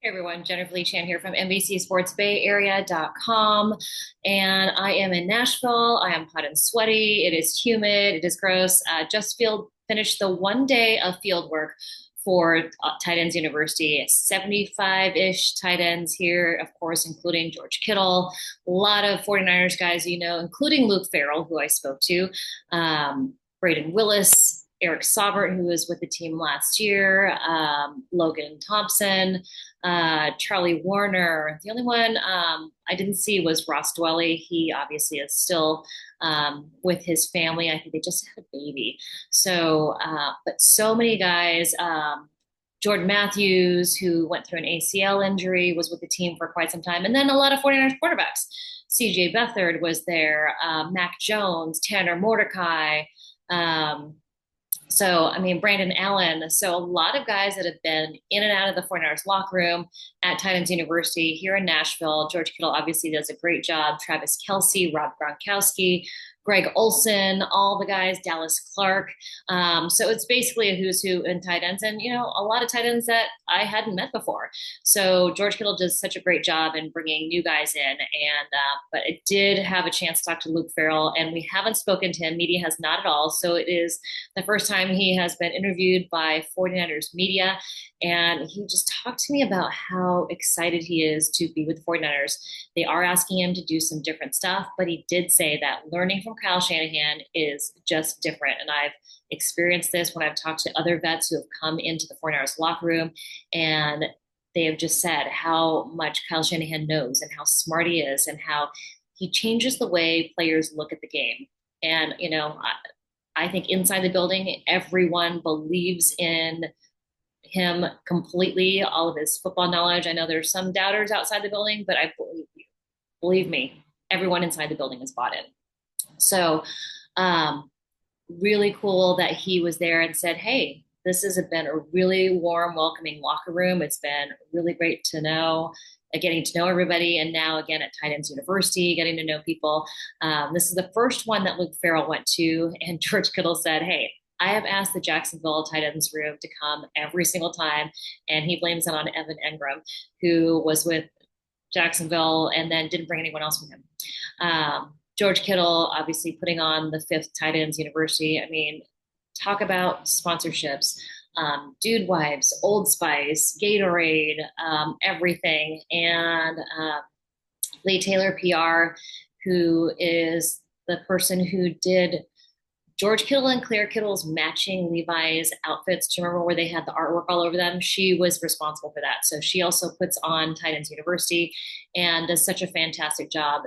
Hey everyone, Jennifer Lee Chan here from NBCSportsBayArea.com. And I am in Nashville. I am hot and sweaty. It is humid. It is gross. Finished the 1 day of field work for Tight Ends University. 75-ish tight ends here, of course, including George Kittle. A lot of 49ers guys, including Luke Ferrell, who I spoke to, Braden Willis, Eric Saubert, who was with the team last year, Logan Thompson, Charlie Warner. The only one I didn't see was Ross Dwelly. He obviously is still with his family. I think they just had a baby. But so many guys. Jordan Matthews, who went through an ACL injury, was with the team for quite some time. And then a lot of 49ers quarterbacks. CJ Beathard was there, Mac Jones, Tanner Mordecai. Brandon Allen. So a lot of guys that have been in and out of the 49ers locker room at Tight Ends University here in Nashville. George Kittle obviously does a great job. Travis Kelce, Rob Gronkowski, Greg Olson, all the guys, Dallas Clark. So it's basically a who's who in tight ends and, a lot of tight ends that I hadn't met before. So George Kittle does such a great job in bringing new guys in. But I did have a chance to talk to Luke Ferrell, and we haven't spoken to him. Media has not at all. So it is the first time he has been interviewed by 49ers media. And he just talked to me about how excited he is to be with the 49ers. They are asking him to do some different stuff, but he did say that learning from Kyle Shanahan is just different. And I've experienced this when I've talked to other vets who have come into the 49ers locker room, and they have just said how much Kyle Shanahan knows and how smart he is and how he changes the way players look at the game. And, I think inside the building, everyone believes in him completely, all of his football knowledge. I know there's some doubters outside the building, but I believe you. Believe me, everyone inside the building is bought in. So, really cool that he was there and said, hey, this has been a really warm, welcoming locker room. It's been really great to know, getting to know everybody. And now again at Tight Ends University, getting to know people. This is the first one that Luke Ferrell went to. And George Kittle said, hey, I have asked the Jacksonville tight ends room to come every single time. And he blames it on Evan Engram, who was with Jacksonville and then didn't bring anyone else with him. George Kittle, obviously putting on the fifth Tight Ends University. I mean, talk about sponsorships. Dude Wipes, Old Spice, Gatorade, everything. And Lee Taylor PR, who is the person who did George Kittle and Claire Kittle's matching Levi's outfits. Do you remember where they had the artwork all over them? She was responsible for that. So she also puts on Tight Ends University and does such a fantastic job.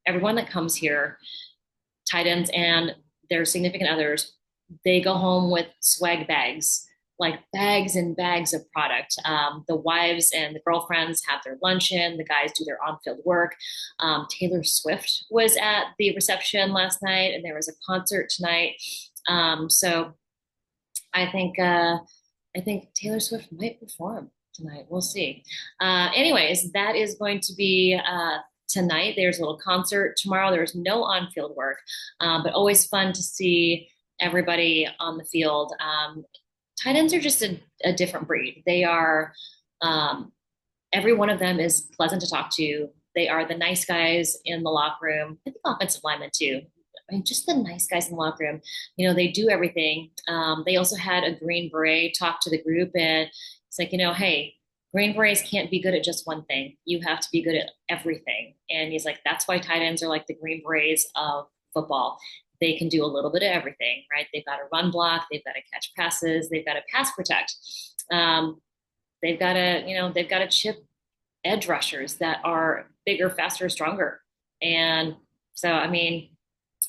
Everyone that comes here, tight ends and their significant others, they go home with swag bags, like bags and bags of product. The wives and the girlfriends have their luncheon. The guys do their on-field work. Taylor Swift was at the reception last night, and there was a concert tonight. So I think Taylor Swift might perform tonight. We'll see. Anyways, that is going to be tonight. There's a little concert tomorrow. There's no on-field work, but always fun to see everybody on the field. Tight ends are just a different breed. They are, every one of them is pleasant to talk to. They are the nice guys in the locker room. I think offensive linemen too. I mean, just the nice guys in the locker room. They do everything. They also had a Green Beret talk to the group, and it's like, hey, Green Berets can't be good at just one thing. You have to be good at everything. And he's like, that's why tight ends are like the Green Berets of football. They can do a little bit of everything, right? They've got to run block, they've got to catch passes, they've got to pass protect. They've got to chip edge rushers that are bigger, faster, stronger. And so,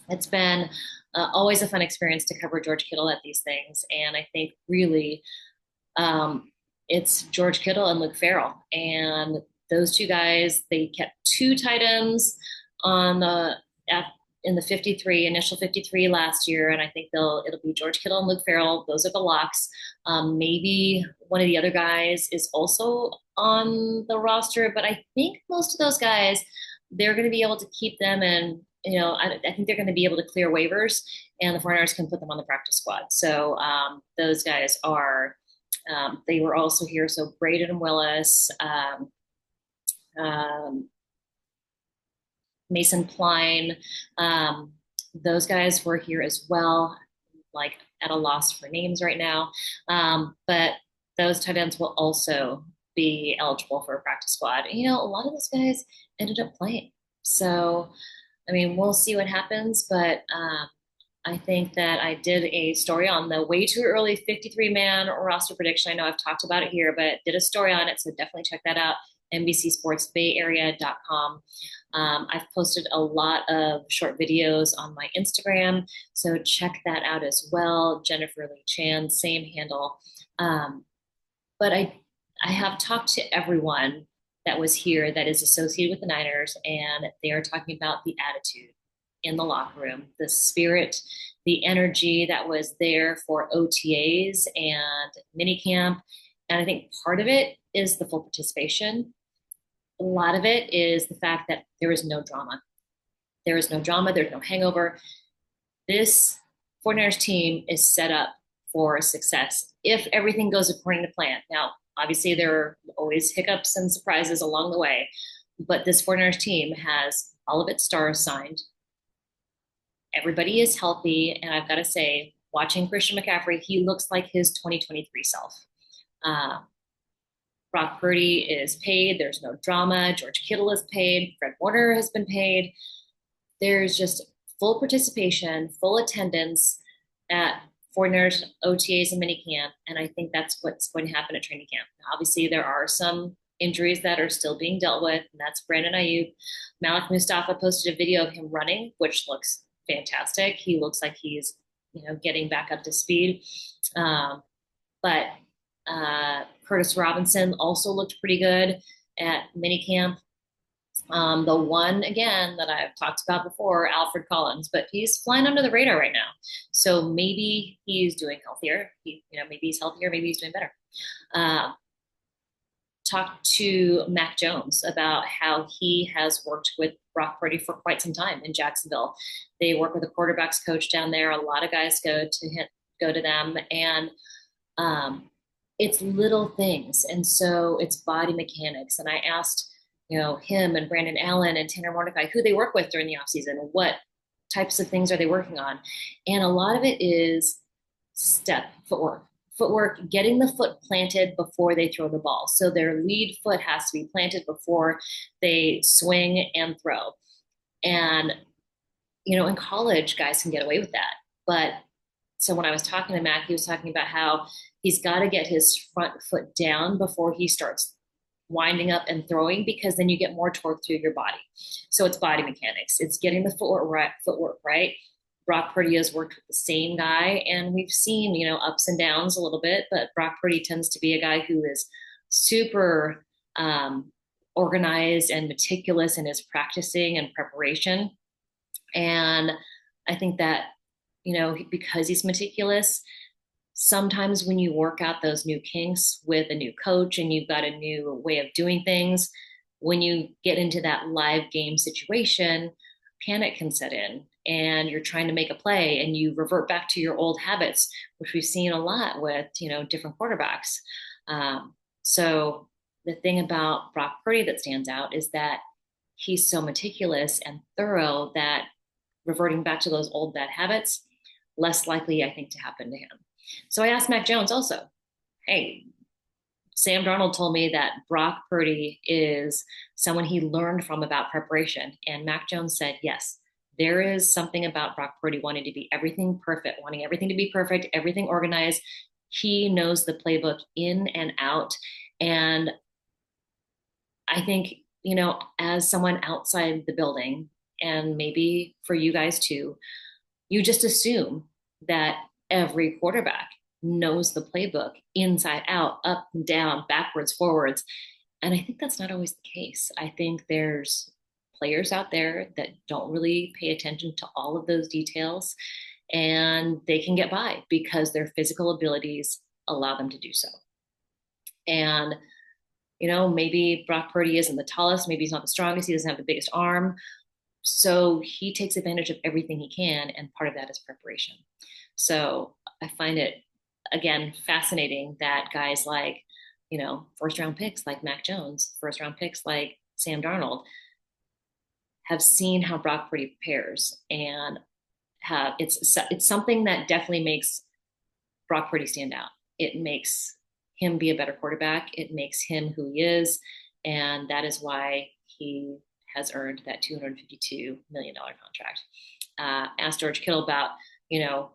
it's been always a fun experience to cover George Kittle at these things. And I think really, it's George Kittle and Luke Ferrell. And those two guys, they kept two tight ends in the initial 53 last year. And I think it'll be George Kittle and Luke Ferrell. Those are the locks. Maybe one of the other guys is also on the roster, but I think most of those guys, they're going to be able to keep them, and I think they're going to be able to clear waivers, and the 49ers can put them on the practice squad. So those guys are They were also here. So Braden Willis, um, Mason Pline, those guys were here as well, like at a loss for names right now. But those tight ends will also be eligible for a practice squad. You know, a lot of those guys ended up playing. So, I mean, we'll see what happens, but I think that I did a story on the way too early 53-man roster prediction. I know I've talked about it here, but did a story on it. So definitely check that out. NBCSportsBayArea.com. I've posted a lot of short videos on my Instagram. So check that out as well. Jennifer Lee Chan, same handle. But I have talked to everyone that was here that is associated with the Niners, and they are talking about the attitude in the locker room, the spirit, the energy that was there for OTAs and minicamp. And I think part of it is the full participation. A lot of it is the fact that there is no drama. There is no drama. There's no hangover. This 49ers team is set up for success if everything goes according to plan. Now, obviously, there are always hiccups and surprises along the way, but this 49ers team has all of its stars signed. Everybody is healthy, and I've got to say, watching Christian McCaffrey, he looks like his 2023 self. Brock Purdy is paid. There's no drama. George Kittle is paid. Fred Warner has been paid. There's just full participation, full attendance at 49ers OTAs and minicamp, and I think that's what's going to happen at training camp. Now, obviously, there are some injuries that are still being dealt with, and that's Brandon Ayuk. Malik Mustafa posted a video of him running, which looks fantastic. He looks like he's, getting back up to speed. But Curtis Robinson also looked pretty good at minicamp. The one, again, that I've talked about before, Alfred Collins, but he's flying under the radar right now. So maybe he's doing healthier. Maybe he's healthier. Maybe he's doing better. Talked to Mac Jones about how he has worked with Brock Purdy for quite some time in Jacksonville. They work with a quarterbacks coach down there. A lot of guys go to them, and it's little things, and so it's body mechanics. And I asked, him and Brandon Allen and Tanner Mordecai who they work with during the offseason, what types of things are they working on, and a lot of it is footwork, getting the foot planted before they throw the ball. So their lead foot has to be planted before they swing and throw. And, in college, guys can get away with that. But so when I was talking to Mac, he was talking about how he's got to get his front foot down before he starts winding up and throwing, because then you get more torque through your body. So it's body mechanics. It's getting the footwork right. Brock Purdy has worked with the same guy, and we've seen, ups and downs a little bit, but Brock Purdy tends to be a guy who is super organized and meticulous in his practicing and preparation. And I think that, because he's meticulous, sometimes when you work out those new kinks with a new coach and you've got a new way of doing things, when you get into that live game situation, panic can set in, and you're trying to make a play and you revert back to your old habits, which we've seen a lot with, different quarterbacks. So the thing about Brock Purdy that stands out is that he's so meticulous and thorough that reverting back to those old bad habits, less likely, I think, to happen to him. So I asked Mac Jones also, hey, Sam Darnold told me that Brock Purdy is someone he learned from about preparation. And Mac Jones said, yes, there is something about Brock Purdy wanting to be everything perfect, wanting everything to be perfect, everything organized. He knows the playbook in and out. And I think, as someone outside the building, and maybe for you guys too, you just assume that every quarterback knows the playbook inside out, up and down, backwards, forwards. And I think that's not always the case. I think there's players out there that don't really pay attention to all of those details, and they can get by because their physical abilities allow them to do so. And, maybe Brock Purdy isn't the tallest, maybe he's not the strongest, he doesn't have the biggest arm. So he takes advantage of everything he can, and part of that is preparation. So I find it again, fascinating that guys like, first round picks like Mac Jones, first round picks like Sam Darnold have seen how Brock Purdy prepares, and have it's something that definitely makes Brock Purdy stand out. It makes him be a better quarterback. It makes him who he is, and that is why he has earned that $252 million contract. Asked George Kittle about, you know,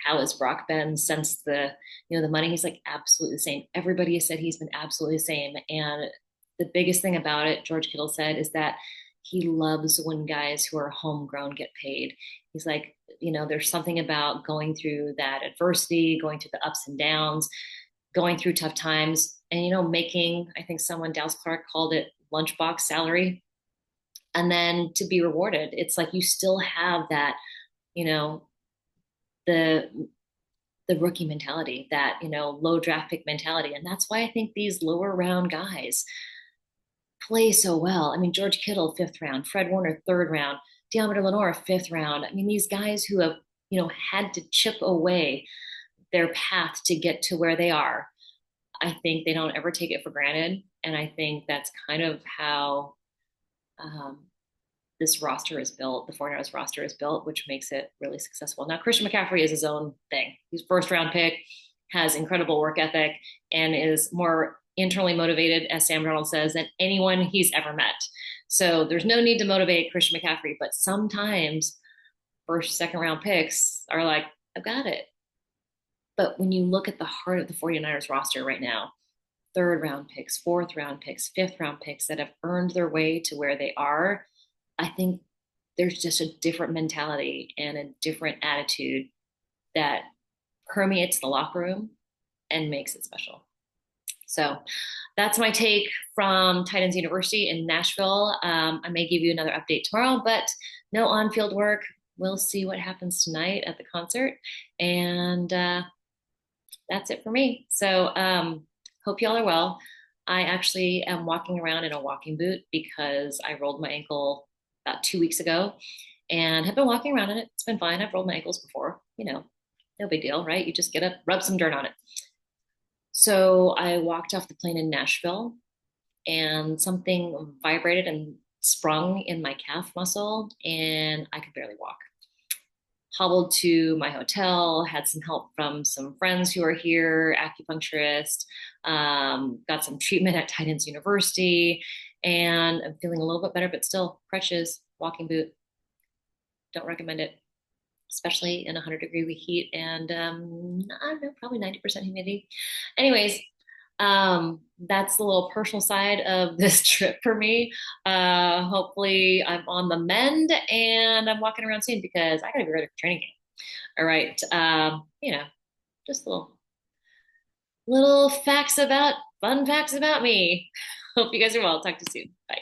how has Brock been since the money? He's like, absolutely the same. Everybody has said he's been absolutely the same. And the biggest thing about it, George Kittle said, is that he loves when guys who are homegrown get paid. He's like, there's something about going through that adversity, going through the ups and downs, going through tough times, and making, I think someone, Dallas Clark called it lunchbox salary, and then to be rewarded. It's like you still have that, you know, the rookie mentality, that low draft pick mentality, and that's why I think these lower round guys play so well. I mean, George Kittle, fifth round, Fred Warner, third round, Deommodore Lenoir, fifth round. I mean, these guys who have had to chip away their path to get to where they are. I think they don't ever take it for granted, and I think that's kind of how um, this roster is built, the 49ers roster is built, which makes it really successful. Now, Christian McCaffrey is his own thing. He's first round pick, has incredible work ethic, and is more internally motivated, as Sam Darnold says, than anyone he's ever met. So there's no need to motivate Christian McCaffrey, but sometimes first, second round picks are like, I've got it. But when you look at the heart of the 49ers roster right now, third round picks, fourth round picks, fifth round picks that have earned their way to where they are, I think there's just a different mentality and a different attitude that permeates the locker room and makes it special. So that's my take from Titans University in Nashville. I may give you another update tomorrow, but no on-field work. We'll see what happens tonight at the concert. And that's it for me. So hope y'all are well. I actually am walking around in a walking boot because I rolled my ankle about 2 weeks ago and have been walking around in it. It's been fine. I've rolled my ankles before, no big deal, right? You just get up, rub some dirt on it. So I walked off the plane in Nashville and something vibrated and sprung in my calf muscle and I could barely walk. Hobbled to my hotel, had some help from some friends who are here, acupuncturist, got some treatment at Titans University, and I'm feeling a little bit better, but still crutches, walking boot. Don't recommend it, especially in 100-degree heat and I don't know, probably 90% humidity. Anyways, that's the little personal side of this trip for me. Hopefully I'm on the mend and I'm walking around soon because I gotta be ready for training camp. All right. Just little fun facts about me. Hope you guys are well. Talk to you soon. Bye.